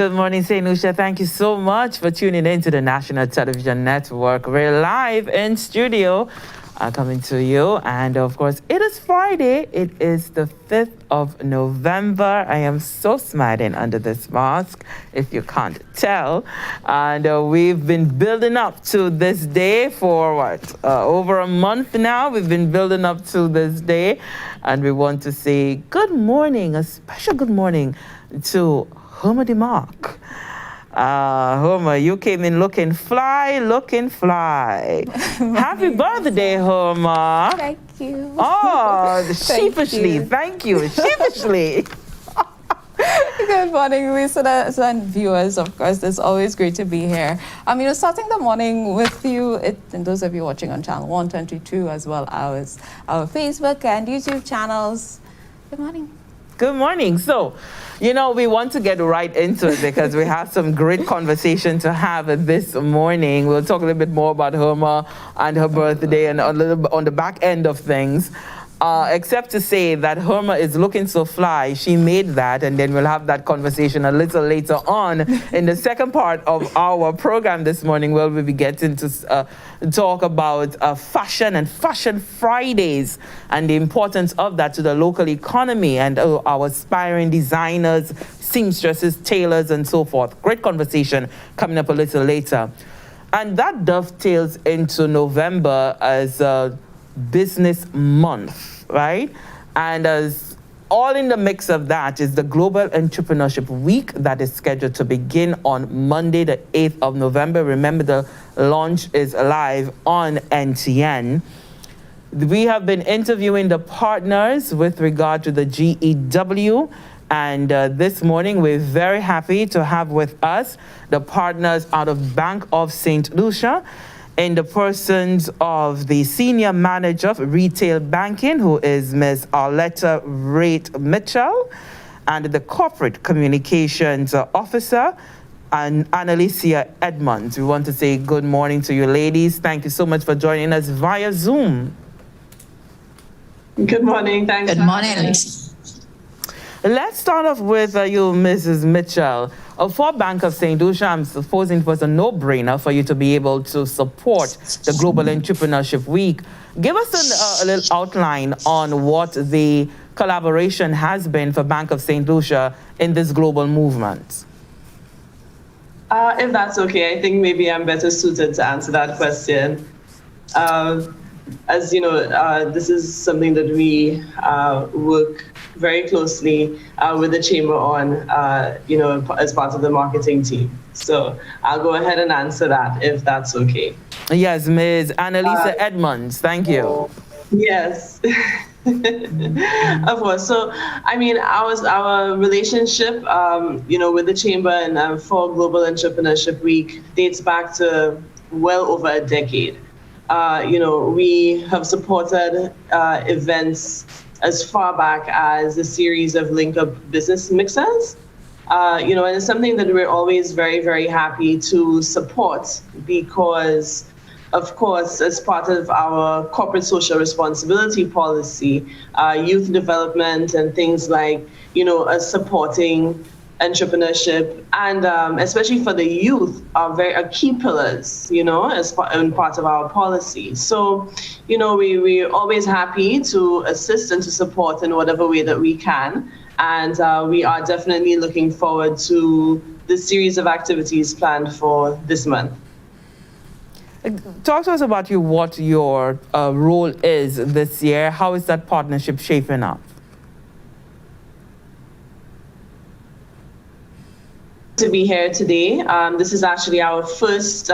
Good morning, St. Lucia. Thank you so much for tuning in to the National Television Network. We're live in studio coming to you. And of course, it is Friday. It is the 5th of November. I am so smiling under this mask, if you can't tell. And we've been building up to this day for what? Over a month now. We've been building up to this day. And we want to say good morning, a special good morning to Homer DeMark. Homer, you came in looking fly. Happy birthday, Homer. Thank you. Oh, sheepishly. Thank you. Sheepishly. Good morning, listeners and viewers. Of course, it's always great to be here. Starting the morning with you, and those of you watching on channel 122, as well as our Facebook and YouTube channels. Good morning. Good morning. So, we want to get right into it because we have some great conversation to have this morning. We'll talk a little bit more about Homer and her birthday and a little bit on the back end of things. Except to say that Homer is looking so fly. She made that, and then we'll have that conversation a little later on in the second part of our program this morning, where we'll be getting to talk about fashion and Fashion Fridays and the importance of that to the local economy and our aspiring designers, seamstresses, tailors, and so forth. Great conversation coming up a little later. And that dovetails into November as Business Month, right? And as all in the mix of that is the Global Entrepreneurship Week that is scheduled to begin on Monday, the 8th of November. Remember, the launch is live on NTN. We have been interviewing the partners with regard to the GEW. And this morning, we're very happy to have with us the partners out of Bank of St. Lucia, in the persons of the Senior Manager of Retail Banking, who is Ms. Arleta Mitchell, and the Corporate Communications Officer, and Analicia Edmunds. We want to say good morning to you ladies. Thank you so much for joining us via Zoom. Good morning. Thanks. Good morning, Alicia. Let's start off with you, Mrs. Mitchell. For Bank of St. Lucia, I'm supposing it was a no-brainer for you to be able to support the Global Entrepreneurship Week. Give us a little outline on what the collaboration has been for Bank of St. Lucia in this global movement. If that's okay, I think maybe I'm better suited to answer that question. As you know, this is something that we work very closely with the Chamber on, as part of the marketing team. So I'll go ahead and answer that if that's okay. Yes, Ms. Analicia Edmunds, thank you. Yes, of course. So, our relationship, with the Chamber and for Global Entrepreneurship Week dates back to well over a decade. We have supported events as far back as a series of link-up business mixers. And it's something that we're always very, very happy to support because, of course, as part of our corporate social responsibility policy, youth development and things like, supporting entrepreneurship and especially for the youth are key pillars, as part of our policy. So, we're always happy to assist and to support in whatever way that we can. And we are definitely looking forward to the series of activities planned for this month. Talk to us about what your role is this year. How is that partnership shaping up? To be here today. This is actually our first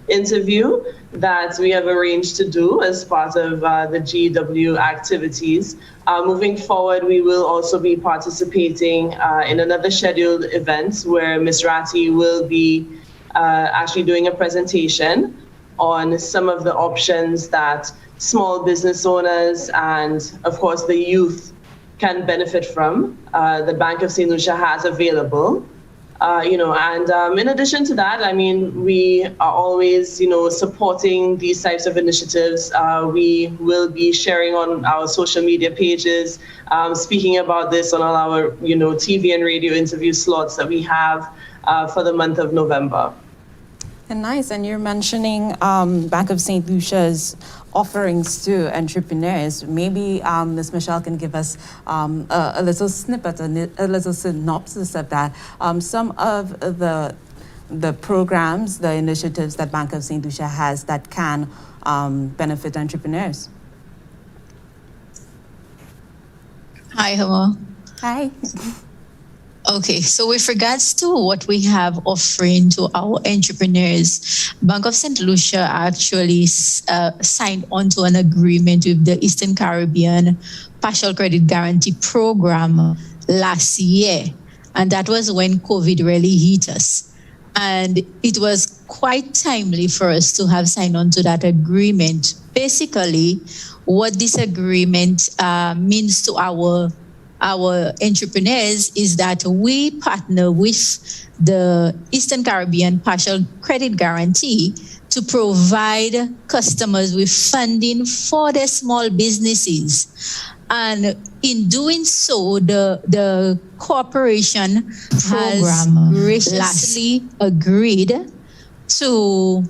interview that we have arranged to do as part of the GW activities. Moving forward, we will also be participating in another scheduled event where Ms. Ratti will be actually doing a presentation on some of the options that small business owners and, of course, the youth can benefit from. The Bank of St. Lucia has available. In addition to that, I mean, we are always, supporting these types of initiatives. We will be sharing on our social media pages, speaking about this on all our, TV and radio interview slots that we have for the month of November. And nice. And you're mentioning Bank of St. Lucia's offerings to entrepreneurs. Maybe Ms. Michelle can give us a little snippet, a little synopsis of that. Some of the programs, the initiatives that Bank of St. Lucia has that can benefit entrepreneurs. Hi, Homa. Hi. Okay, so with regards to what we have offering to our entrepreneurs, Bank of St. Lucia actually signed onto an agreement with the Eastern Caribbean Partial Credit Guarantee Program last year. And that was when COVID really hit us. And it was quite timely for us to have signed on to that agreement. Basically, what this agreement means to our entrepreneurs is that we partner with the Eastern Caribbean Partial Credit Guarantee to provide customers with funding for their small businesses. And in doing so, the corporation has graciously agreed to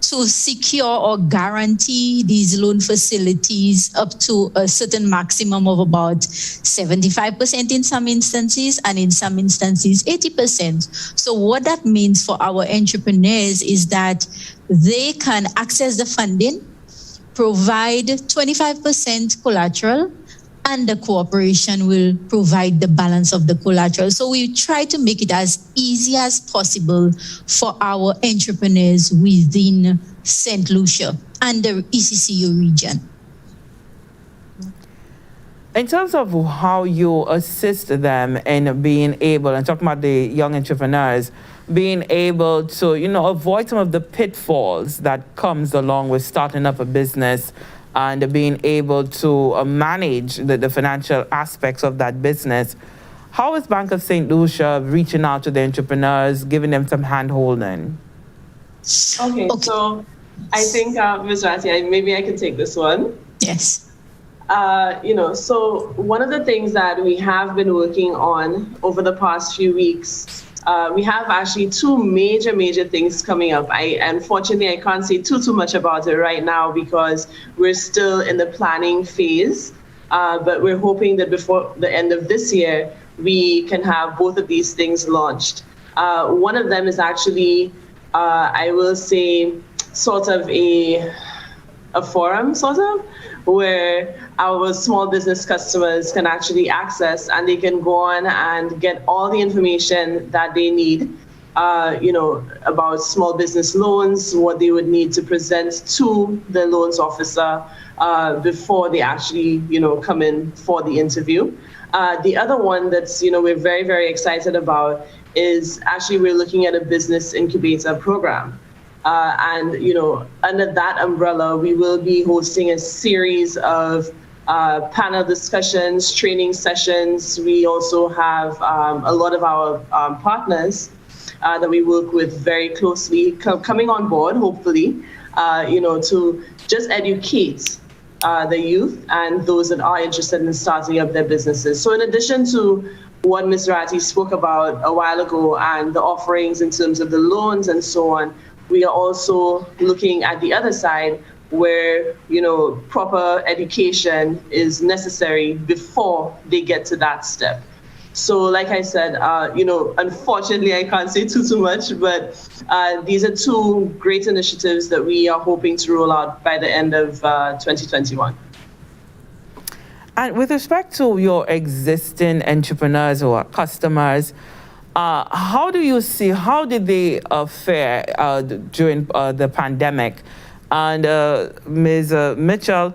secure or guarantee these loan facilities up to a certain maximum of about 75% in some instances, and in some instances 80%. So what that means for our entrepreneurs is that they can access the funding, provide 25% collateral, and the corporation will provide the balance of the collateral. So we try to make it as easy as possible for our entrepreneurs within St. Lucia and the ECCU region. In terms of how you assist them in being able, and talking about the young entrepreneurs, being able to, avoid some of the pitfalls that comes along with starting up a business and being able to manage the financial aspects of that business, how is Bank of St. Lucia reaching out to the entrepreneurs, giving them some hand-holding? Okay, so I think, Ms. Rati, maybe I can take this one. Yes. So one of the things that we have been working on over the past few weeks, we have actually two major things coming up. Unfortunately, I can't say too much about it right now because we're still in the planning phase. But we're hoping that before the end of this year, we can have both of these things launched. One of them is actually, I will say, sort of a forum, where our small business customers can actually access, and they can go on and get all the information that they need, about small business loans, what they would need to present to the loans officer before they actually, come in for the interview. The other one that's, we're very excited about is actually we're looking at a business incubator program. Under that umbrella, we will be hosting a series of panel discussions, training sessions. We also have a lot of our partners that we work with very closely coming on board, hopefully, to just educate the youth and those that are interested in starting up their businesses. So in addition to what Ms. Ratti spoke about a while ago and the offerings in terms of the loans and so on, we are also looking at the other side where, proper education is necessary before they get to that step. So like I said, unfortunately, I can't say too much, but these are two great initiatives that we are hoping to roll out by the end of 2021. And with respect to your existing entrepreneurs or customers, how did they fare during the pandemic? And Ms. Mitchell,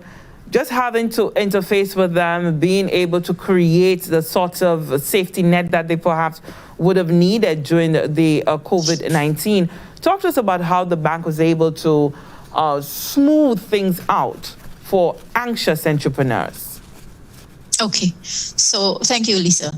just having to interface with them, being able to create the sort of safety net that they perhaps would have needed during the COVID-19. Talk to us about how the bank was able to smooth things out for anxious entrepreneurs. Okay, so thank you, Lisa.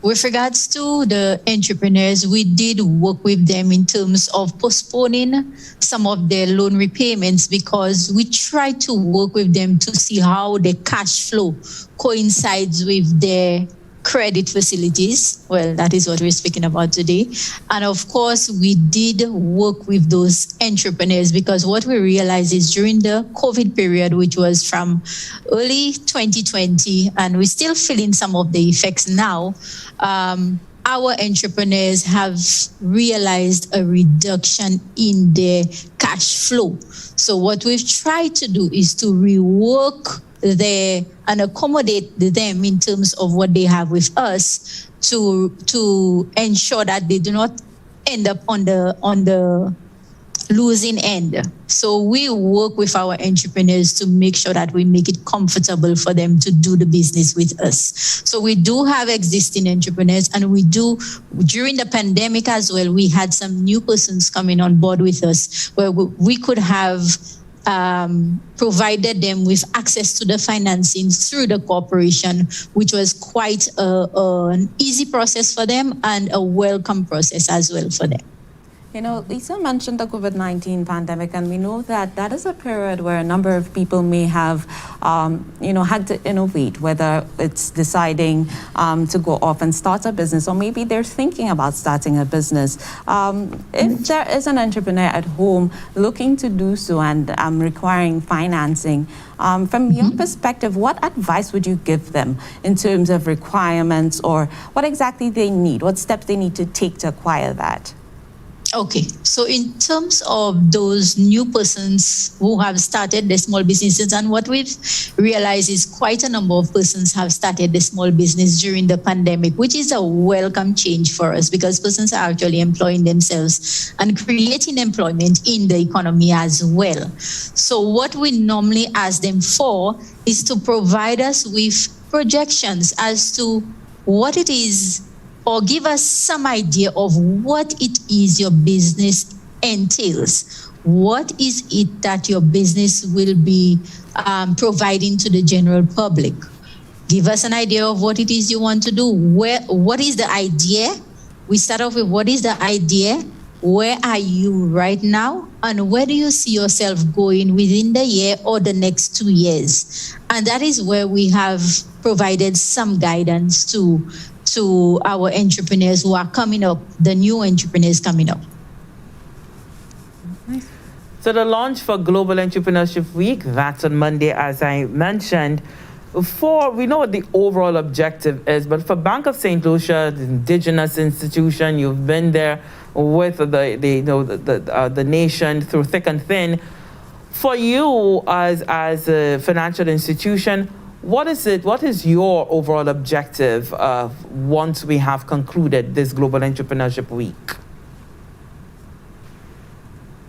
with regards to the entrepreneurs, we did work with them in terms of postponing some of their loan repayments because we tried to work with them to see how the cash flow coincides with their credit facilities. Well, that is what we're speaking about today. And of course, we did work with those entrepreneurs because what we realized is during the COVID period, which was from early 2020, and we're still feeling some of the effects now, our entrepreneurs have realized a reduction in their cash flow. So what we've tried to do is to rework and accommodate them in terms of what they have with us to ensure that they do not end up on the losing end. So we work with our entrepreneurs to make sure that we make it comfortable for them to do the business with us. So we do have existing entrepreneurs, and we do, during the pandemic as well, we had some new persons coming on board with us where we could have provided them with access to the financing through the corporation, which was quite an easy process for them and a welcome process as well for them. You know, Lisa mentioned the COVID-19 pandemic, and we know that that is a period where a number of people may have, had to innovate, whether it's deciding to go off and start a business, or maybe they're thinking about starting a business. If there is an entrepreneur at home looking to do so and requiring financing, from your perspective, what advice would you give them in terms of requirements or what exactly they need, what steps they need to take to acquire that? Okay, so in terms of those new persons who have started their small businesses, and what we've realized is quite a number of persons have started the small business during the pandemic, which is a welcome change for us because persons are actually employing themselves and creating employment in the economy as well. So what we normally ask them for is to provide us with projections as to what it is, or give us some idea of what it is your business entails. What is it that your business will be providing to the general public? Give us an idea of what it is you want to do. What is the idea? We start off with what is the idea? Where are you right now? And where do you see yourself going within the year or the next 2 years? And that is where we have provided some guidance to our entrepreneurs who are coming up, the new entrepreneurs coming up. So the launch for Global Entrepreneurship Week, that's on Monday, as I mentioned. We know what the overall objective is, but for Bank of St. Lucia, the indigenous institution, you've been there with the nation through thick and thin. For you as a financial institution, what is your overall objective once we have concluded this Global Entrepreneurship Week?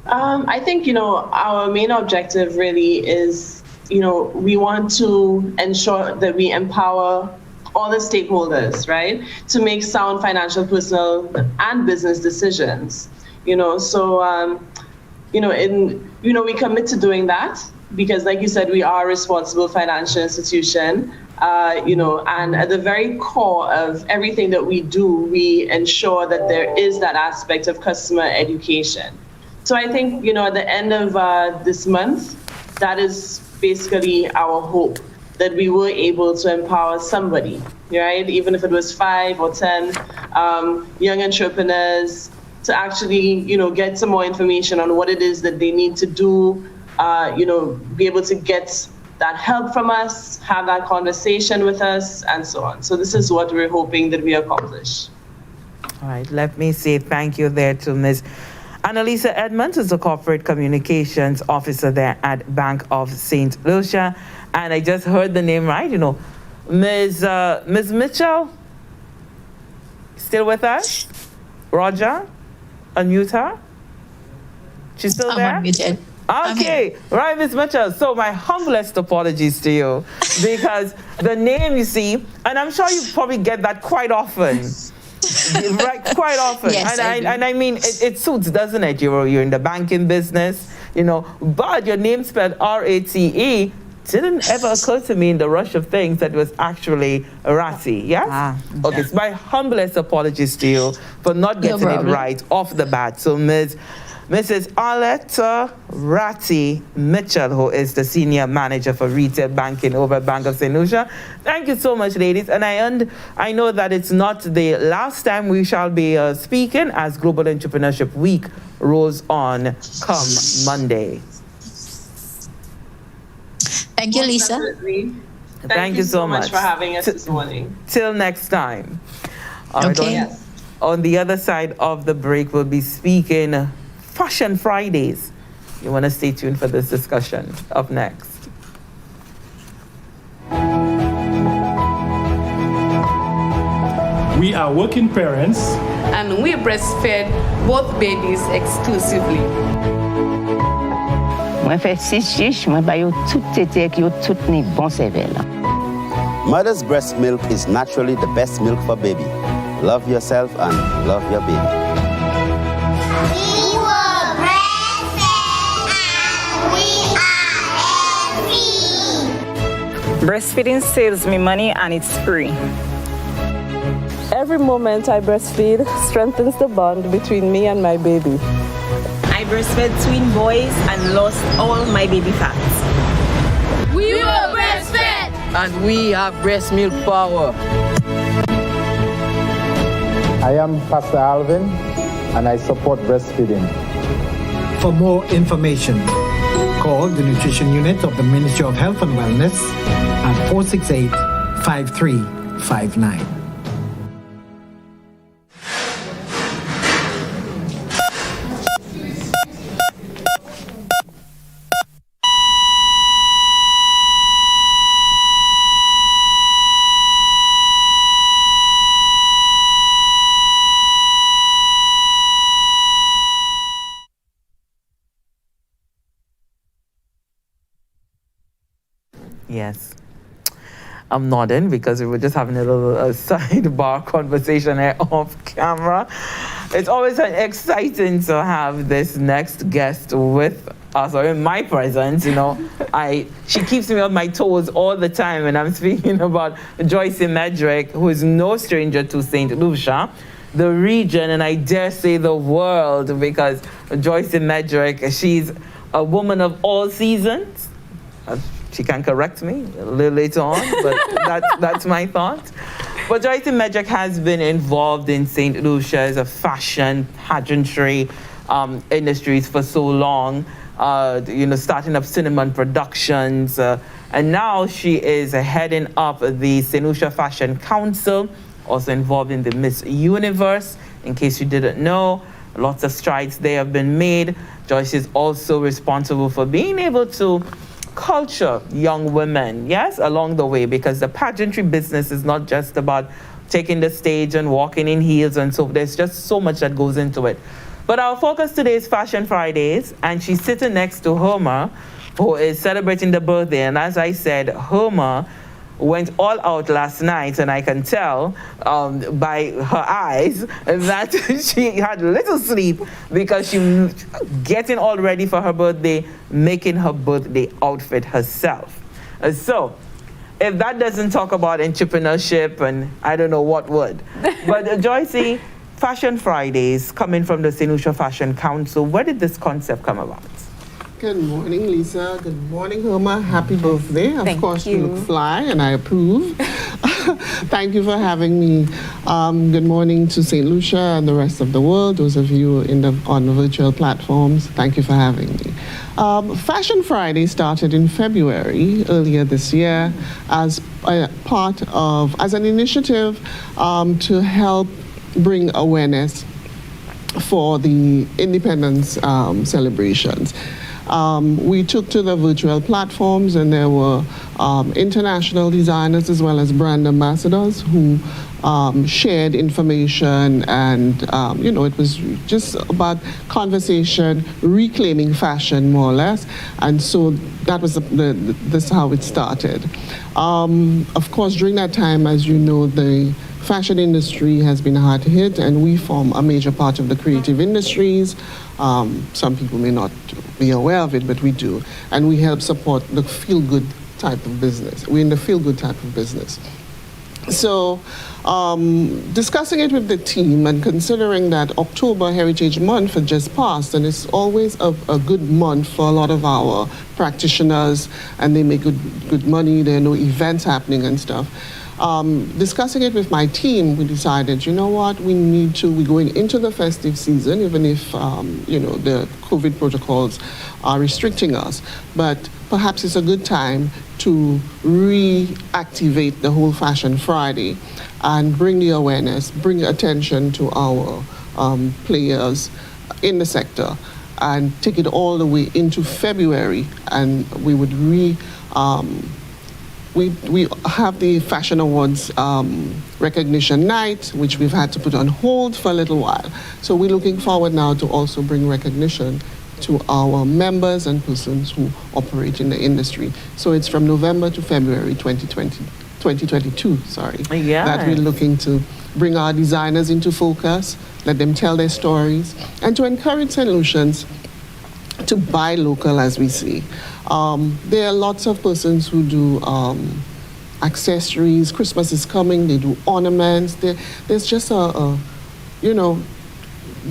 I think, our main objective really is, we want to ensure that we empower all the stakeholders, right, to make sound financial, personal, and business decisions. We commit to doing that. Because like you said, we are a responsible financial institution, and at the very core of everything that we do, we ensure that there is that aspect of customer education. So I think, at the end of this month, that is basically our hope, that we were able to empower somebody, right? Even if it was 5 or 10 young entrepreneurs to actually, get some more information on what it is that they need to do, be able to get that help from us, have that conversation with us, and so on. So this is what we're hoping that we accomplish. All right, let me say thank you there to Ms. Analicia Edmunds, who's the Corporate Communications Officer there at Bank of St. Lucia. And I just heard the name right, Ms. Mitchell, still with us? Roger, unmute her. She's still there? I'm unmuted. Okay, right, Ms. Mitchell. So my humblest apologies to you because the name, you see, and I'm sure you probably get that quite often. Right, quite often. Yes, I mean, it suits, doesn't it? You're in the banking business, but your name spelled R-A-T-E, didn't ever occur to me in the rush of things that it was actually Ratty, yes? Okay, so my humblest apologies to you for not getting it right off the bat. So Mrs. Arleta Ratty Mitchell, who is the Senior Manager for Retail Banking over at Bank of St. Lucia. Thank you so much, ladies. And I know that it's not the last time we shall be speaking as Global Entrepreneurship Week rolls on come Monday. Thank you, Lisa. Definitely. Thank you so much for having us this morning. Till next time. All right, Okay. on the other side of the break, we'll be speaking Fashion Fridays. You want to stay tuned for this discussion. Up next. We are working parents. And we breastfed both babies exclusively. Moi fais 6 chiches, moi ba yo tout tété qui yo tout ni bon cervelle. Mother's breast milk is naturally the best milk for baby. Love yourself and love your baby. We were breastfed and we are happy. Breastfeeding saves me money and it's free. Every moment I breastfeed strengthens the bond between me and my baby. I breastfed twin boys and lost all my baby fats. We were breastfed and we have breast milk power. I am Pastor Alvin and I support breastfeeding. For more information, call the Nutrition Unit of the Ministry of Health and Wellness at 468-5359. Yes. I'm nodding because we were just having a little sidebar conversation here off camera. It's always exciting to have this next guest with us, or in my presence. You know, she keeps me on my toes all the time, and I'm speaking about Joyce Medrick, who is no stranger to St. Lucia, the region, and I dare say the world, because Joyce Medrick, she's a woman of all seasons. She can correct me a little later on, but that's my thought. But Joyce Medrick has been involved in St. Lucia as a fashion, pageantry industries for so long, starting up Cinnamon Productions. And now she is heading up the St. Lucia Fashion Council, also involved in the Miss Universe. In case you didn't know, lots of strides there have been made. Joyce is also responsible for being able to culture young women, yes, along the way, because the pageantry business is not just about taking the stage and walking in heels and so there's just so much that goes into it. But our focus today is Fashion Fridays, and she's sitting next to Homer, who is celebrating the birthday. And as I said, Homer went all out last night, and I can tell by her eyes that she had little sleep because she was getting all ready for her birthday, making her birthday outfit herself. So if that doesn't talk about entrepreneurship, and I don't know what would. But Joycey, Fashion Fridays, coming from the St. Lucia Fashion Council, where did this concept come about? Good morning, Lisa. Good morning, Homer. Happy birthday. Of course, you. You look fly, and I approve. Thank you for having me. Good morning to St. Lucia and the rest of the world, those of you on the virtual platforms. Thank you for having me. Fashion Friday started in February, earlier this year, as an initiative to help bring awareness for the independence celebrations. We took to the virtual platforms, and there were international designers as well as brand ambassadors who shared information, and it was just about conversation, reclaiming fashion more or less, and so that was this how it started. Of course, during that time, as you know, the fashion industry has been hard hit, and we form a major part of the creative industries. Some people may not be aware of it, but we do. And we help support the feel-good type of business. We're in the feel-good type of business. So discussing it with the team and considering that October Heritage Month had just passed, and it's always a good month for a lot of our practitioners, and they make good money, there are no events happening and stuff. Discussing it with my team, we decided, you know what, we're going into the festive season, even if, the COVID protocols are restricting us. But perhaps it's a good time to reactivate the whole Fashion Friday and bring the awareness, bring attention to our players in the sector, and take it all the way into February. And we would we have the Fashion Awards recognition night, which we've had to put on hold for a little while. So we're looking forward now to also bring recognition to our members and persons who operate in the industry. So it's from November to February 2022, that we're looking to bring our designers into focus, let them tell their stories, and to encourage St. Lucians to buy local, as we see. There are lots of persons who do accessories. Christmas is coming, they do ornaments. There's just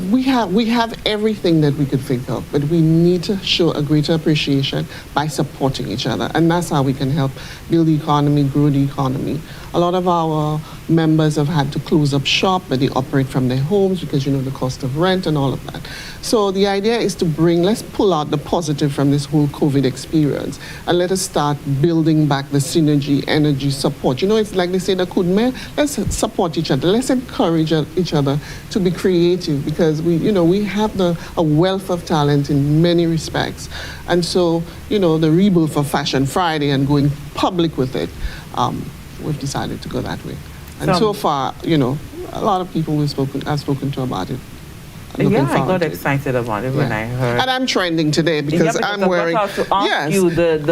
we have everything that we could think of, but we need to show a greater appreciation by supporting each other. And that's how we can help build the economy, grow the economy. A lot of our members have had to close up shop, but they operate from their homes because, the cost of rent and all of that. So the idea is to let's pull out the positive from this whole COVID experience and let us start building back the synergy, energy, support. It's like they say, the Kudme, let's support each other. Let's encourage each other to be creative, because we have a wealth of talent in many respects. And so, the rebirth of Fashion Friday and going public with it, we've decided to go that way. And so far, a lot of people I've spoken to about it. I got excited about it when I heard. And I'm trending today because I'm wearing. I to ask you the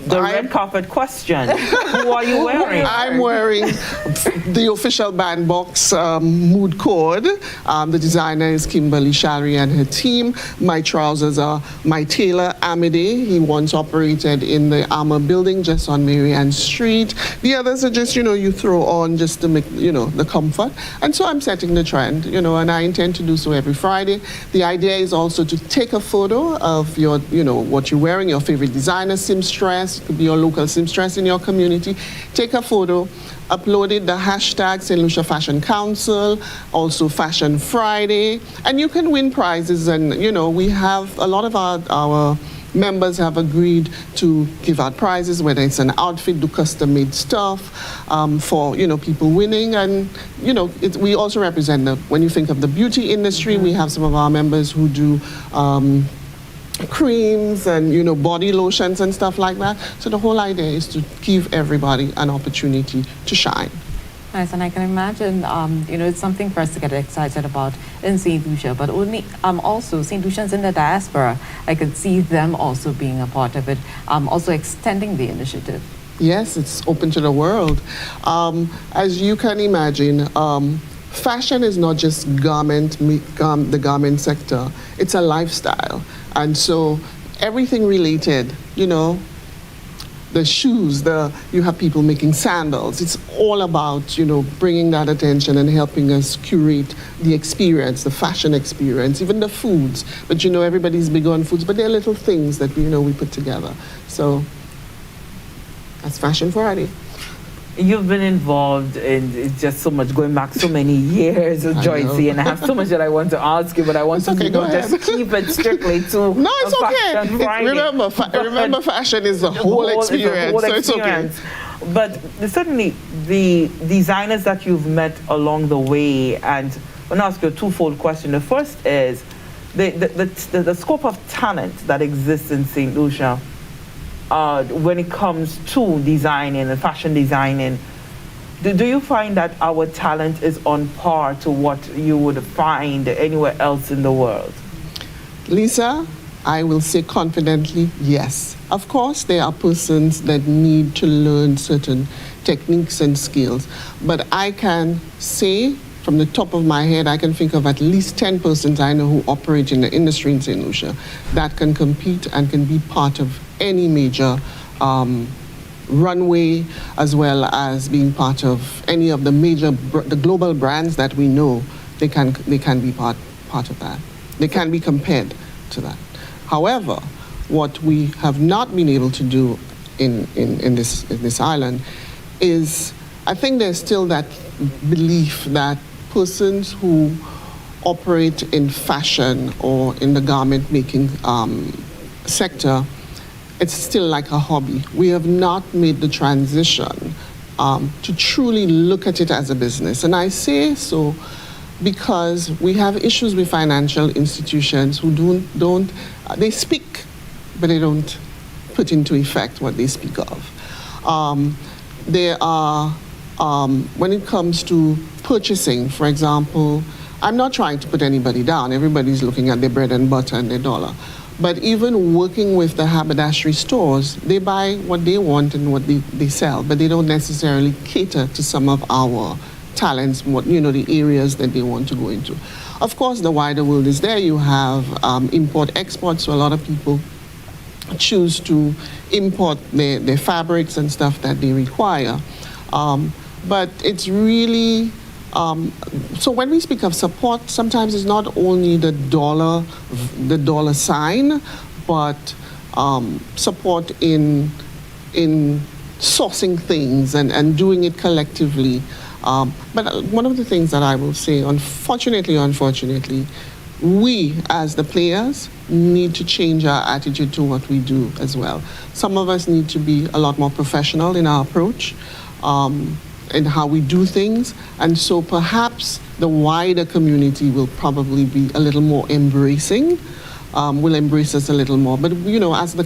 red carpet question. Who are you wearing? I'm wearing the official bandbox mood code. The designer is Kimberly Shalry and her team. My trousers are my tailor Amide. He once operated in the Armour building just on Mary Ann Street. The others are just you throw on just to make the comfort. And so I'm setting the trend. And I intend to do so every Friday. The idea is also to take a photo of your, what you're wearing, your favorite designer, seamstress, it could be your local seamstress in your community. Take a photo, upload it, the hashtag St. Lucia Fashion Council, also Fashion Friday, and you can win prizes. And, we have a lot of our members have agreed to give out prizes, whether it's an outfit, do custom-made stuff for people winning, and we also represent when you think of the beauty industry, we have some of our members who do creams and body lotions and stuff like that. So the whole idea is to give everybody an opportunity to shine. Nice, and I can imagine, it's something for us to get excited about in St. Lucia, but only also St. Lucians in the diaspora. I could see them also being a part of it, also extending the initiative. Yes, it's open to the world. As you can imagine, fashion is not just the garment sector. It's a lifestyle, and so everything related, the shoes, you have people making sandals. It's all about, bringing that attention and helping us curate the experience, the fashion experience, even the foods. But, everybody's big on foods, but there are little things that, we put together. So that's Fashion Friday. You've been involved in just so much, going back so many years, Joycey, and I have so much that I want to ask you, but I want to just keep it strictly to No, it's okay. Remember, fashion is the whole experience, so it's okay. But certainly the designers that you've met along the way, and I want to ask you a twofold question. The first is the scope of talent that exists in St. Lucia when it comes to designing and fashion designing. Do you find that our talent is on par to what you would find anywhere else in the world? Lisa, I will say confidently, yes. Of course, there are persons that need to learn certain techniques and skills, but I can say from the top of my head, I can think of at least 10 persons I know who operate in the industry in St. Lucia that can compete and can be part of any major runway, as well as being part of any of the major, the global brands that we know. They can be part of that. They can be compared to that. However, what we have not been able to do in this island is, I think there's still that belief that persons who operate in fashion or in the garment making sector, it's still like a hobby. We have not made the transition to truly look at it as a business. And I say so because we have issues with financial institutions who don't they speak, but they don't put into effect what they speak of. There are, when it comes to purchasing, for example, I'm not trying to put anybody down. Everybody's looking at their bread and butter and their dollar. But even working with the haberdashery stores, they buy what they want and what they sell, but they don't necessarily cater to some of our talents, the areas that they want to go into. Of course, the wider world is there. You have import-export, so a lot of people choose to import their fabrics and stuff that they require. But it's really, so when we speak of support, sometimes it's not only the dollar sign, but support in sourcing things and doing it collectively. But one of the things that I will say, unfortunately, we as the players need to change our attitude to what we do as well. Some of us need to be a lot more professional in our approach, in how we do things, and so perhaps the wider community will probably be a little more embracing, will embrace us a little more. But as a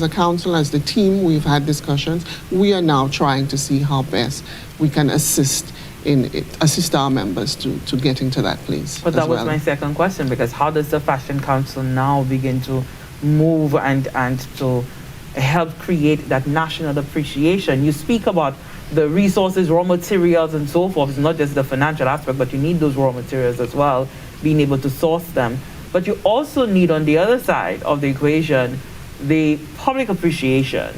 council, as the team, we've had discussions. We are now trying to see how best we can assist our members to getting to that place. But that was my second question, because how does the Fashion Council now begin to move and to help create that national appreciation? You speak about the resources, raw materials, and so forth. It's not just the financial aspect, but you need those raw materials as well, being able to source them. But you also need, on the other side of the equation, the public appreciation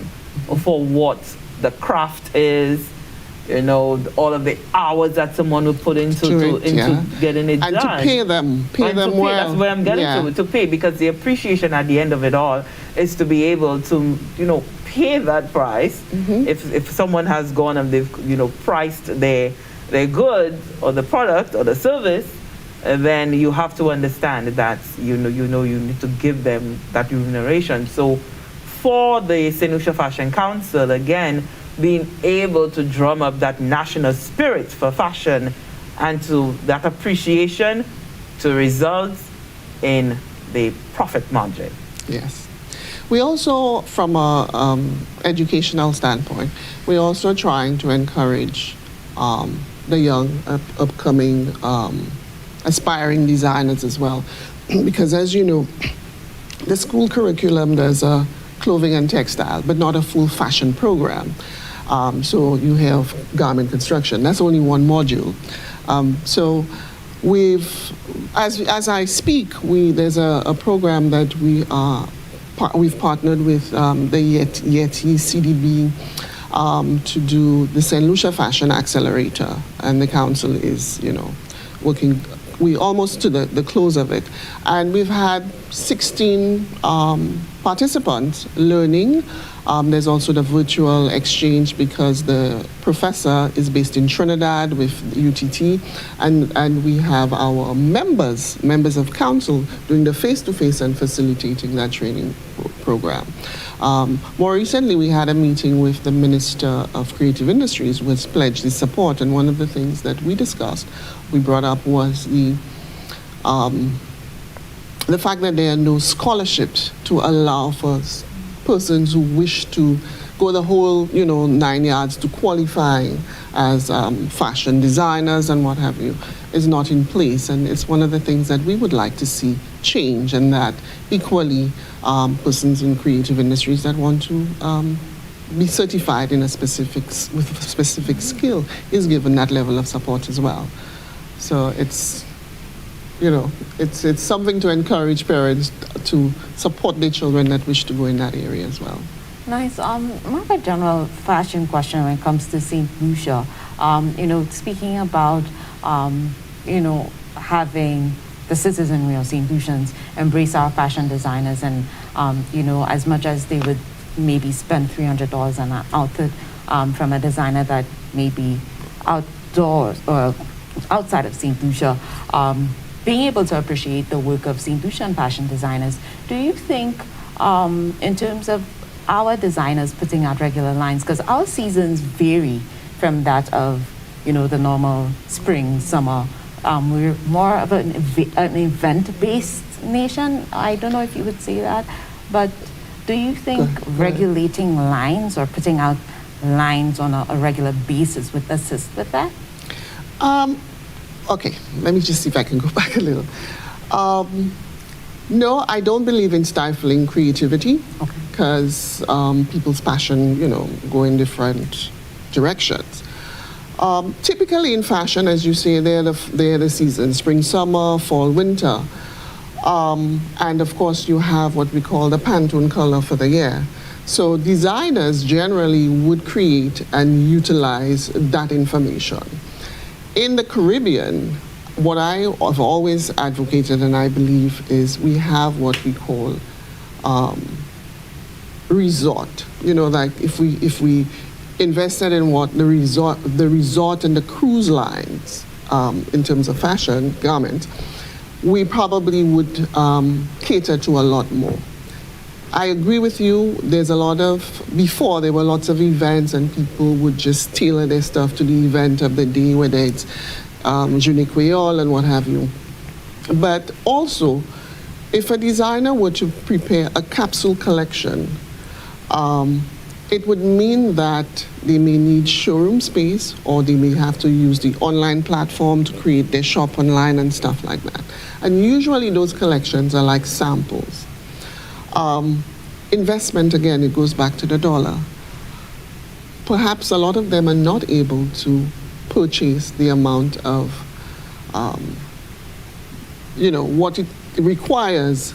for what the craft is, all of the hours that someone would put into getting it and done. And to pay them well. That's where I'm getting to pay, because the appreciation at the end of it all is to be able to, pay that price. Mm-hmm. If someone has gone and they've, priced their goods or the product or the service, then you have to understand that, you need to give them that remuneration. So for the St. Lucia Fashion Council, again, being able to drum up that national spirit for fashion and to that appreciation to result in the profit margin. Yes. We also, from an educational standpoint, we're also trying to encourage the young, upcoming, aspiring designers as well. Because as you know, the school curriculum, there's a clothing and textile, but not a full fashion program. So you have garment construction. That's only one module. So as I speak, there's a program that we've partnered with the Yeti CDB to do the St. Lucia Fashion Accelerator, and the council is, working. We almost to the close of it, and we've had 16 participants learning. There's also the virtual exchange, because the professor is based in Trinidad with UTT, and we have our members of council doing the face-to-face and facilitating that training program. More recently, we had a meeting with the Minister of Creative Industries, who has pledged his support, and one of the things that we brought up was the fact that there are no scholarships to allow for persons who wish to go the whole, 9 yards to qualifying as fashion designers and what have you, is not in place. And it's one of the things that we would like to see change, and that equally persons in creative industries that want to be certified in with a specific skill is given that level of support as well. So it's something to encourage parents to support their children that wish to go in that area as well. Nice. More of a general fashion question when it comes to St. Lucia. Speaking about, having the citizenry of St. Lucians embrace our fashion designers, and, as much as they would maybe spend $300 on an outfit from a designer that may be outdoors or outside of St. Lucia, being able to appreciate the work of St. Lucian fashion designers, do you think, in terms of our designers putting out regular lines, because our seasons vary from that of, the normal spring, summer. We're more of an event-based nation. I don't know if you would say that, but do you think regulating lines or putting out lines on a regular basis would assist with that? Okay, let me just see if I can go back a little. No, I don't believe in stifling creativity, because people's passion, go in different directions. Typically in fashion, as you say, they're the seasons: spring, summer, fall, winter. And of course, you have what we call the Pantone color for the year. So designers generally would create and utilize that information. In the Caribbean, what I have always advocated, and I believe, is we have what we call resort. Like if we invested in what the resort and the cruise lines in terms of fashion garments, we probably would cater to a lot more. I agree with you. Before there were lots of events and people would just tailor their stuff to the event of the day, whether it's je ne creole and what have you. But also, if a designer were to prepare a capsule collection, it would mean that they may need showroom space, or they may have to use the online platform to create their shop online and stuff like that. And usually those collections are like samples. Investment, again, it goes back to the dollar. Perhaps a lot of them are not able to purchase the amount of, what it requires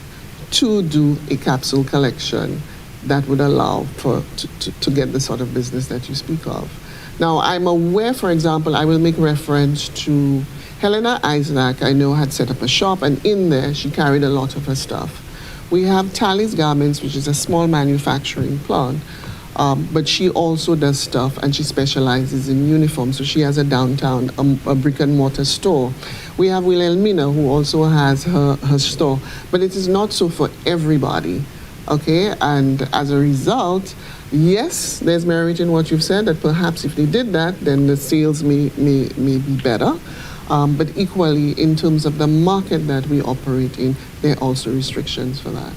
to do a capsule collection that would allow to get the sort of business that you speak of. Now, I'm aware, for example, I will make reference to Helena Isaac, I know, had set up a shop, and in there she carried a lot of her stuff. We have Tally's Garments, which is a small manufacturing plant, but she also does stuff, and she specializes in uniforms. So she has a downtown, a brick and mortar store. We have Wilhelmina, who also has her store, but it is not so for everybody, okay? And as a result, yes, there's merit in what you've said, that perhaps if they did that, then the sales may be better. But equally, in terms of the market that we operate in, there are also restrictions for that.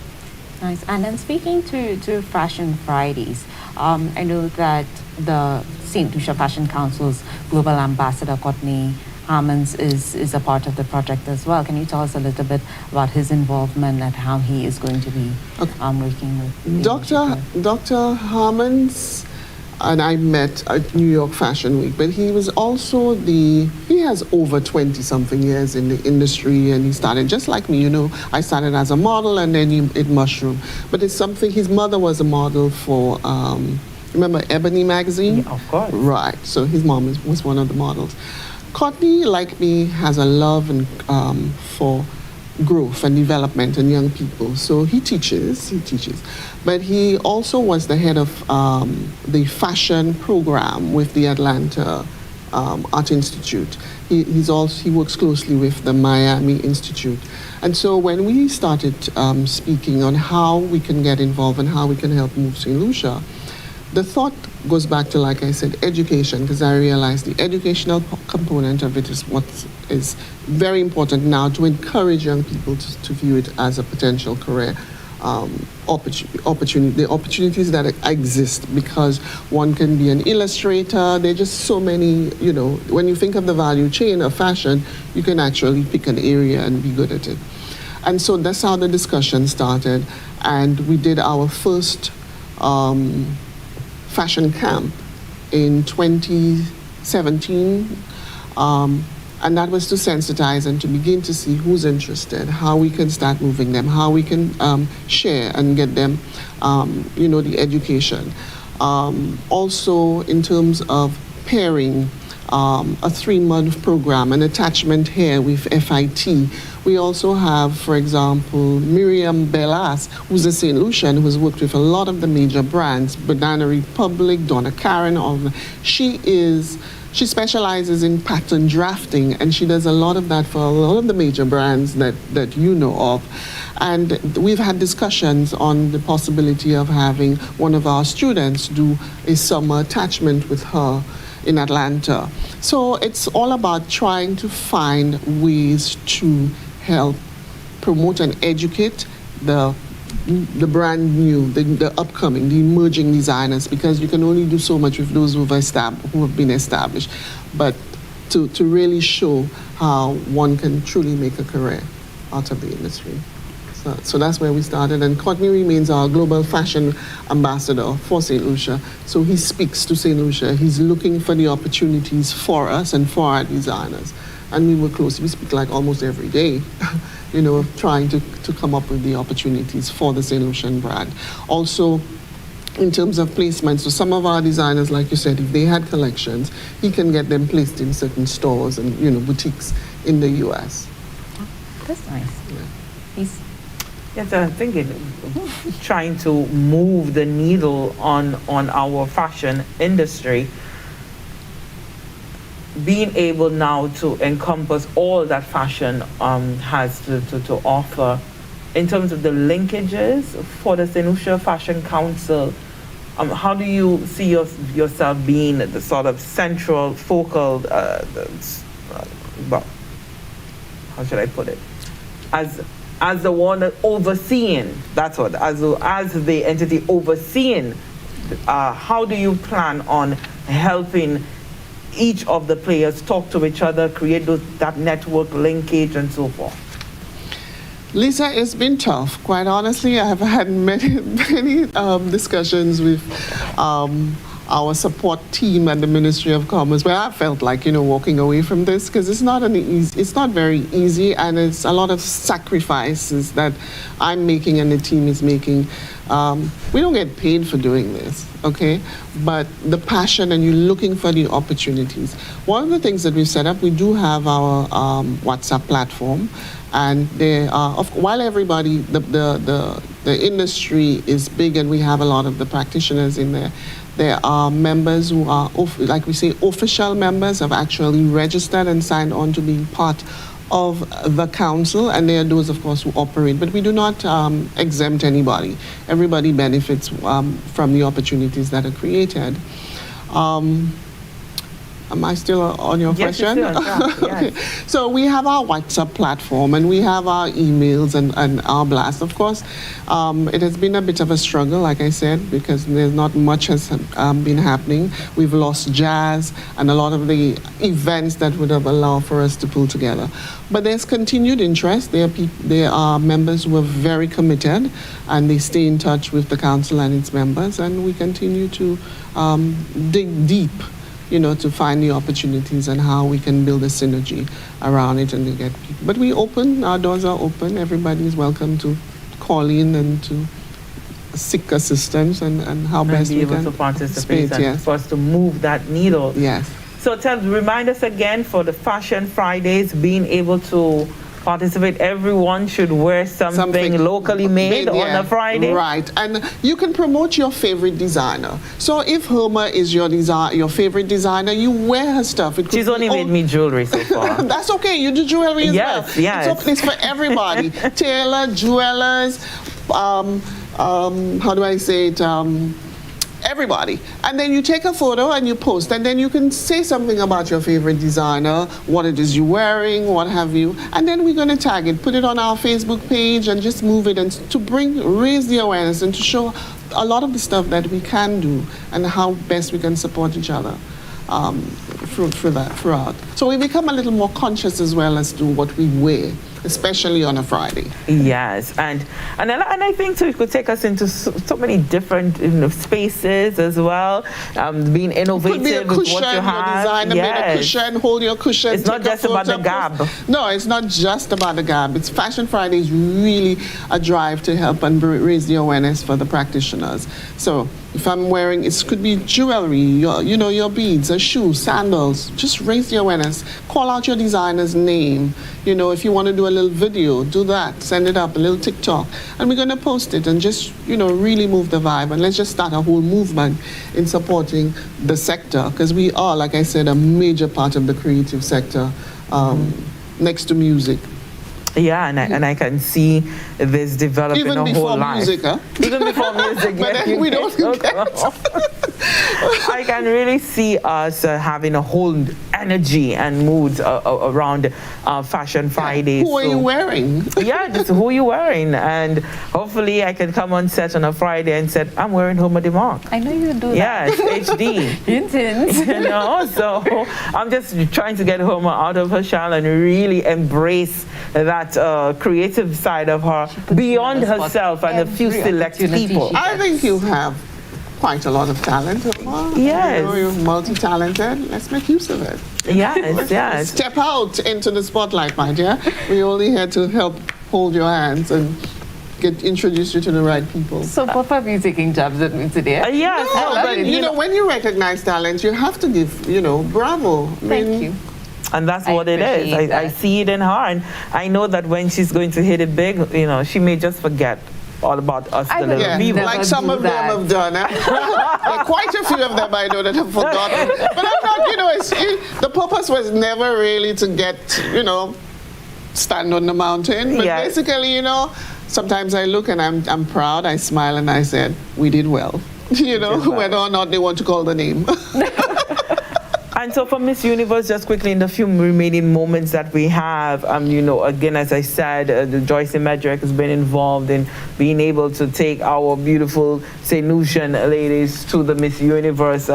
Nice. And then speaking to Fashion Fridays, I know that the St. Lucia Fashion Council's Global Ambassador, Courtney Hammonds, is a part of the project as well. Can you tell us a little bit about his involvement and how he is going to be working with Dr. Hammonds and I met at New York Fashion Week, but he was also he has over 20-something years in the industry, and he started just like me, I started as a model and then it mushroomed. But it's something, his mother was a model for, remember Ebony magazine? Yeah, of course. Right, so his mom was one of the models. Courtney, like me, has a love for growth and development in young people. So he teaches. But he also was the head of the fashion program with the Atlanta Art Institute. He works closely with the Miami Institute. And so when we started speaking on how we can get involved and how we can help move St. Lucia, the thought goes back to, like I said, education, because I realized the educational component of it is what is very important now to encourage young people to view it as a potential career opportunity, the opportunities that exist, because one can be an illustrator. There are just so many, when you think of the value chain of fashion, you can actually pick an area and be good at it. And so that's how the discussion started. And we did our first fashion camp in 2017. And that was to sensitize and to begin to see who's interested, how we can start moving them, how we can share and get them, the education. Also, in terms of pairing, a 3-month program, an attachment here with FIT. We also have, for example, Miriam Bellas, who's a St. Lucian, who's worked with a lot of the major brands, Banana Republic, Donna Karan, all of them. She specializes in pattern drafting, and she does a lot of that for a lot of the major brands that you know of. And we've had discussions on the possibility of having one of our students do a summer attachment with her in Atlanta. So it's all about trying to find ways to help promote and educate the brand new, the upcoming, the emerging designers, because you can only do so much with those who have been established. But to really show how one can truly make a career out of the industry. So that's where we started. And Courtney remains our global fashion ambassador for St. Lucia. So he speaks to St. Lucia. He's looking for the opportunities for us and for our designers. And we work closely. We speak like almost every day, trying to come up with the opportunities for the St. Lucian brand. Also, in terms of placement, so some of our designers, like you said, if they had collections, he can get them placed in certain stores and, boutiques in the U.S. That's nice. Yeah. Yes, I think trying to move the needle on our fashion industry, being able now to encompass all that fashion has to offer in terms of the linkages for the St. Lucia Fashion Council. How do you see yourself being the sort of central, focal, how should I put it? As the one overseeing, that's what, as the entity overseeing, how do you plan on helping each of the players talk to each other, create that network linkage and so forth? Lisa, it's been tough. Quite honestly, I have had many discussions with our support team at the Ministry of Commerce, where I felt like, walking away from this, because it's not very easy, and it's a lot of sacrifices that I'm making and the team is making. We don't get paid for doing this, okay? But the passion, and you're looking for the opportunities. One of the things that we've set up, we do have our WhatsApp platform, and there are, while everybody, the industry is big and we have a lot of the practitioners in there, there are members who are, like we say, official members have actually registered and signed on to being part of the council, and there are those, of course, who operate. But we do not exempt anybody. Everybody benefits from the opportunities that are created. Am I still on your question? Yes. Okay. So we have our WhatsApp platform, and we have our emails and our blast. Of course, it has been a bit of a struggle, like I said, because there's not much has been happening. We've lost jazz and a lot of the events that would have allowed for us to pull together. But there's continued interest. There are members who are very committed, and they stay in touch with the council and its members, and we continue to dig deep, to find the opportunities and how we can build a synergy around it and to get people. But our doors are open. Everybody is welcome to call in and to seek assistance and how best we can be able to participate yes. for us to move that needle. Yes. So remind us again for the Fashion Fridays, being able to participate. Everyone should wear something locally made on a Friday. Right, and you can promote your favorite designer. So if Herma is your favorite designer, you wear her stuff. She's only made me jewelry so far. That's okay. You do jewelry as well. Yes. It's for everybody. Tailor, jewelers, how do I say it? Everybody. And then you take a photo and you post, and then you can say something about your favorite designer, what it is you're wearing, what have you, and then we're going to tag it, put it on our Facebook page, and just move it, and to raise the awareness and to show a lot of the stuff that we can do and how best we can support each other. throughout. So we become a little more conscious as well as to what we wear, especially on a Friday. Yes, and I think so. It could take us into so many different spaces as well. Being innovative Could be a with cushion, what you have. designer made a cushion, hold your cushion. It's not just about the gab. No, it's not just about the gab. It's Fashion Friday is really a drive to help and raise the awareness for the practitioners. So if I'm wearing, it could be jewelry, your beads, a shoe, sandals. Just raise the awareness. Call out your designer's name. If you want to do a little video, do that. Send it up, a little TikTok. And we're going to post it and just, really move the vibe. And let's just start a whole movement in supporting the sector. Because we are, like I said, a major part of the creative sector next to music. Yeah, and I can see this developing even a whole life. Music, huh? Even before music, but then we don't I can really see us having a whole energy and mood around Fashion Friday. Who are you wearing? Yeah, just who you wearing, and hopefully I can come on set on a Friday and say I'm wearing Homer DeMarc. I know you do that. Yes, HD. Intense. So I'm just trying to get Homer out of her shell and really embrace that creative side of her beyond herself and a few select people. I think you have quite a lot of talent. Yes. You're multi-talented. Let's make use of it. Yes. Step out into the spotlight, my dear. We're only here to help hold your hands and introduce you to the right people. So both of you taking jabs at me today? Yes. No, but when you recognize talent, you have to give, bravo. Thank you. And that's what it is. I see it in her, and I know that when she's going to hit it big, she may just forget all about us, the little people. Like some of them have done. Quite a few of them I know that have forgotten. But I'm not, the purpose was never really to get, stand on the mountain. But basically, sometimes I look and I'm proud, I smile and I said, we did well. Whether or not they want to call the name. And so for Miss Universe, just quickly in the few remaining moments that we have, again, as I said, Joyce Medrick has been involved in being able to take our beautiful St. Lucian ladies to the Miss Universe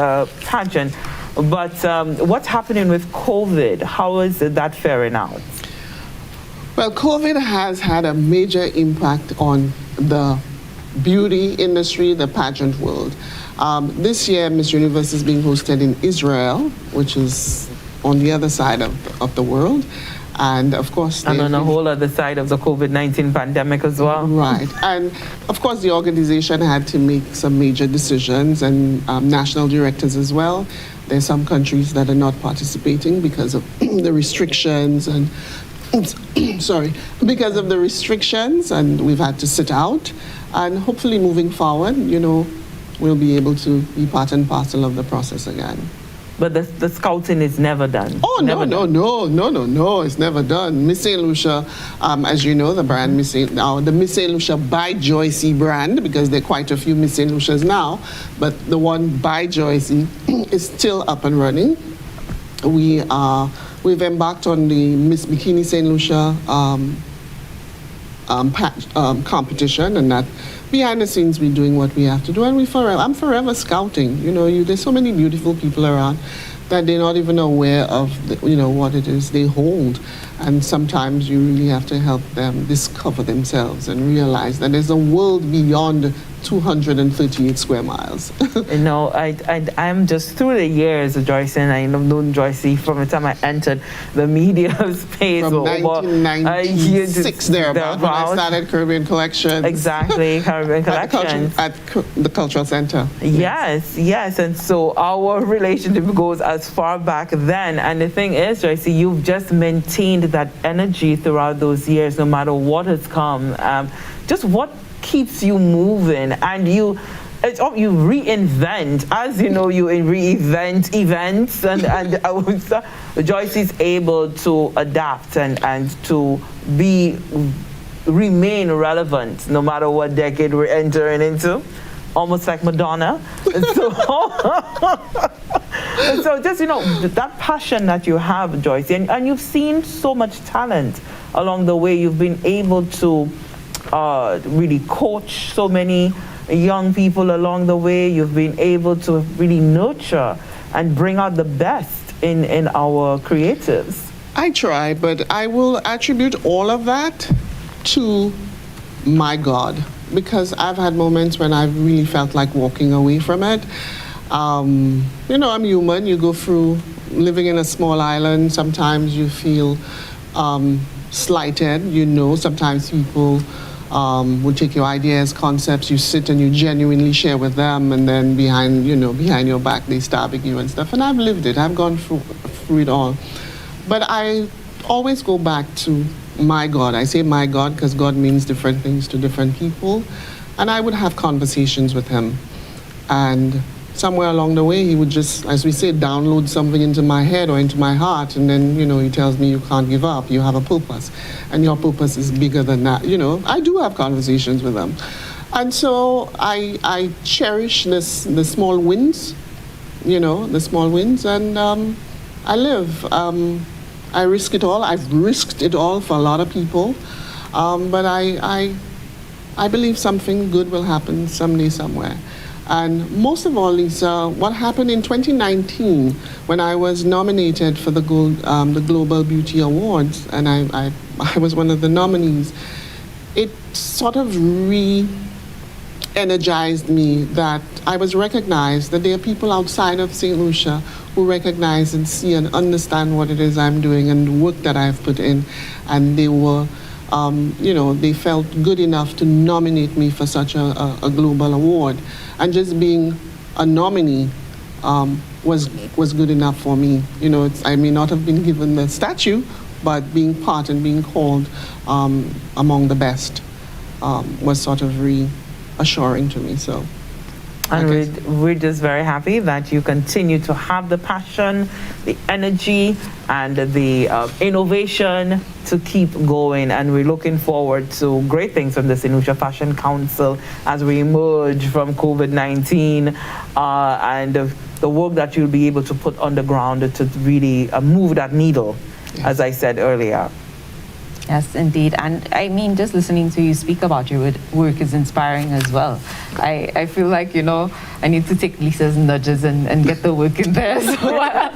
pageant. But what's happening with COVID? How is that faring out? Well, COVID has had a major impact on the beauty industry, the pageant world. This year, Miss Universe is being hosted in Israel, which is on the other side of the world. And of course... And on a whole other side of the COVID-19 pandemic as well. Right. And of course, the organization had to make some major decisions, and national directors as well. There's some countries that are not participating because of the restrictions and... because of the restrictions, and we've had to sit out. And hopefully moving forward, we'll be able to be part and parcel of the process again. But the scouting is never done. Oh, no, it's never done. Miss St. Lucia, as you know, the brand the Miss St. Lucia by Joycey brand, because there are quite a few Miss St. Lucias now, but the one by Joycey is still up and running. We've embarked on the Miss Bikini St. Lucia competition, and that behind the scenes we're doing what we have to do, and I'm forever scouting. There's so many beautiful people around that they're not even aware of what it is they hold, and sometimes you really have to help them discover themselves and realize that there's a world beyond 238 square miles. I'm just through the years, Joyce, and I've known Joycey from the time I entered the media space. From 1996 thereabouts, when I started Caribbean Collection. Exactly, Caribbean Collection. At the Cultural Center. Yes, and so our relationship goes as far back then. And the thing is, Joycey, you've just maintained that energy throughout those years, no matter what has come. Just what keeps you moving, and you reinvent, as you reinvent events, and Joyce is able to adapt and to remain relevant no matter what decade we're entering into, almost like Madonna. So just that passion that you have, Joyce, and you've seen so much talent along the way. You've been able to really coach so many young people along the way. You've been able to really nurture and bring out the best in our creatives. I try, but I will attribute all of that to my God, because I've had moments when I've really felt like walking away from it. You know, I'm human. You go through living in a small island. Sometimes you feel slighted. You know, sometimes people will take your ideas, concepts, you sit and you genuinely share with them, and then behind your back they stabbing you and stuff. And I've lived it. I've gone through it all. But I always go back to my God. I say my God because God means different things to different people. And I would have conversations with him. And somewhere along the way, he would just, as we say, download something into my head or into my heart. And then, he tells me, you can't give up. You have a purpose. And your purpose is bigger than that. I do have conversations with him. And so I cherish the small wins, the small wins. And I live. I risk it all. I've risked it all for a lot of people. But I believe something good will happen someday, somewhere. And most of all, Lisa, what happened in 2019 when I was nominated for the Global Beauty Awards, and I was one of the nominees, it sort of re-energized me that I was recognized, that there are people outside of St. Lucia who recognize and see and understand what it is I'm doing and the work that I've put in, and they were they felt good enough to nominate me for such a global award. And just being a nominee was good enough for me. I may not have been given the statue, but being part and being called among the best was sort of reassuring to me. So. And we're just very happy that you continue to have the passion, the energy, and the innovation to keep going. And we're looking forward to great things from the St. Lucia Fashion Council as we emerge from COVID-19 and the work that you'll be able to put on the ground to really move that needle, as I said earlier. Yes, indeed. And I mean, just listening to you speak about your work is inspiring as well. I feel like, I need to take Lisa's nudges and get the work in there as well.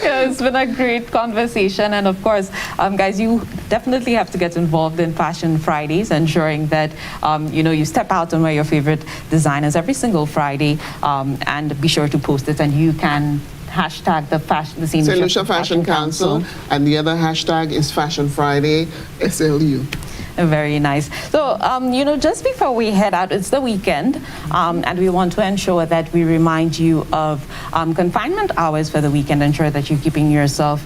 It's been a great conversation. And of course, guys, you definitely have to get involved in Fashion Fridays, ensuring that, you step out and wear your favorite designers every single Friday, and be sure to post it, and you can hashtag the St. Lucia Fashion Council, and the other hashtag is Fashion Friday SLU. Very nice. So, just before we head out, it's the weekend, and we want to ensure that we remind you of confinement hours for the weekend. Ensure that you're keeping yourself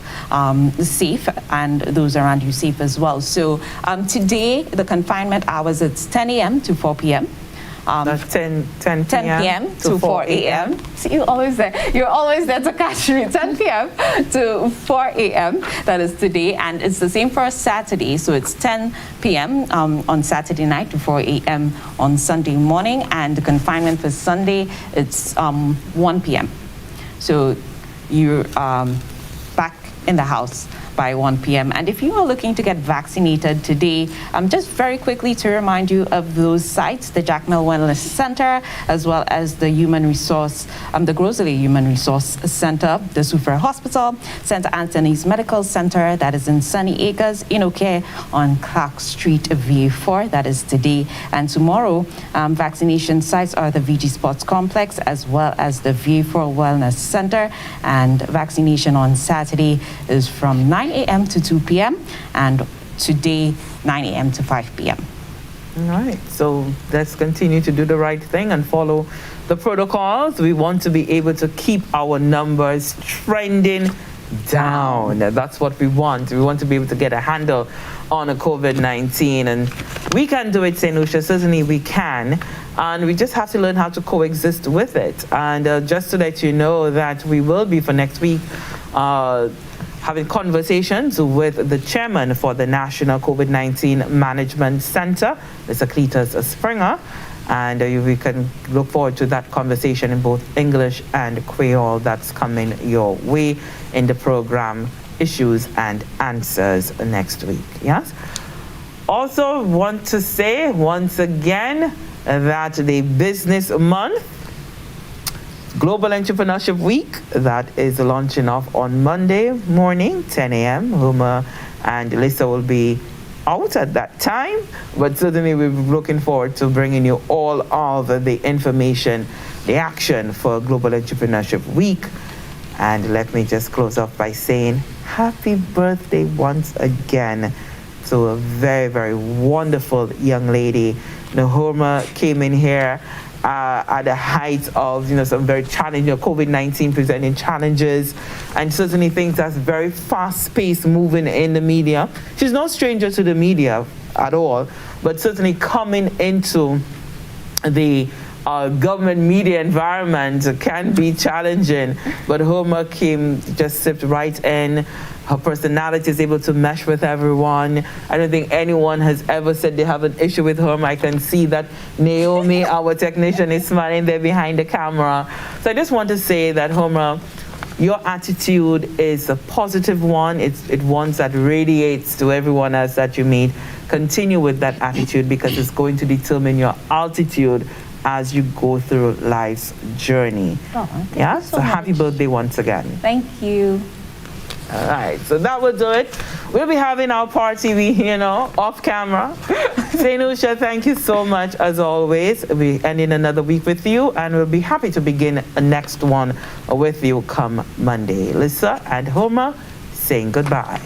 safe and those around you safe as well. So, today, the confinement hours, it's 10 a.m. to 4 p.m. 10 p.m. to 4 a.m. See, you're always there to catch me. 10 p.m. to 4 a.m. That is today, and it's the same for Saturday. So it's 10 p.m. On Saturday night to 4 a.m. on Sunday morning, and the confinement for Sunday, it's 1 p.m. So you're back in the house by 1 p.m. And if you are looking to get vaccinated today, just very quickly to remind you of those sites, the Jack Mill Wellness Center, as well as the the Grosley Human Resource Center, the Suffer Hospital, St. Anthony's Medical Center, that is in Sunny Acres, InnoCare on Clark Street, VA4, that is today. And tomorrow, vaccination sites are the VG Sports Complex, as well as the VA4 Wellness Center. And vaccination on Saturday is from 9 a.m. to 2 p.m. and today 9 a.m. to 5 p.m. All right, so let's continue to do the right thing and follow the protocols. We want to be able to keep our numbers trending down. That's what we want. We want to be able to get a handle on a COVID-19, and we can do it, St. Lucia. Certainly we can, and we just have to learn how to coexist with it. And just to let you know that we will be for next week having conversations with the chairman for the National COVID-19 Management Center, Mr. Cletus Springer, and we can look forward to that conversation in both English and Creole. That's coming your way in the program Issues and Answers next week. Yes. Also want to say once again that the business month Global Entrepreneurship Week that is launching off on Monday morning, 10 a.m. Homer and Lisa will be out at that time, but certainly we're looking forward to bringing you all of the information, the action for Global Entrepreneurship Week. And let me just close off by saying happy birthday once again to a very, very wonderful young lady. Homer came in here at the height of some very challenging COVID-19 presenting challenges, and certainly things that's very fast-paced moving in the media. She's no stranger to the media at all, but certainly coming into the government media environment can be challenging. But Homer just sipped right in. Her personality is able to mesh with everyone. I don't think anyone has ever said they have an issue with Homer. I can see that Naomi, our technician, is smiling there behind the camera. So I just want to say that, Homer, your attitude is a positive one. It's one that radiates to everyone else that you meet. Continue with that attitude, because it's going to determine your altitude as you go through life's journey. Yeah, so happy birthday once again. Thank you. All right, so that will do it. We'll be having our party, off camera. St. Lucia, thank you so much as always. We'll be ending another week with you, and we'll be happy to begin a next one with you come Monday. Lisa and Homer saying goodbye.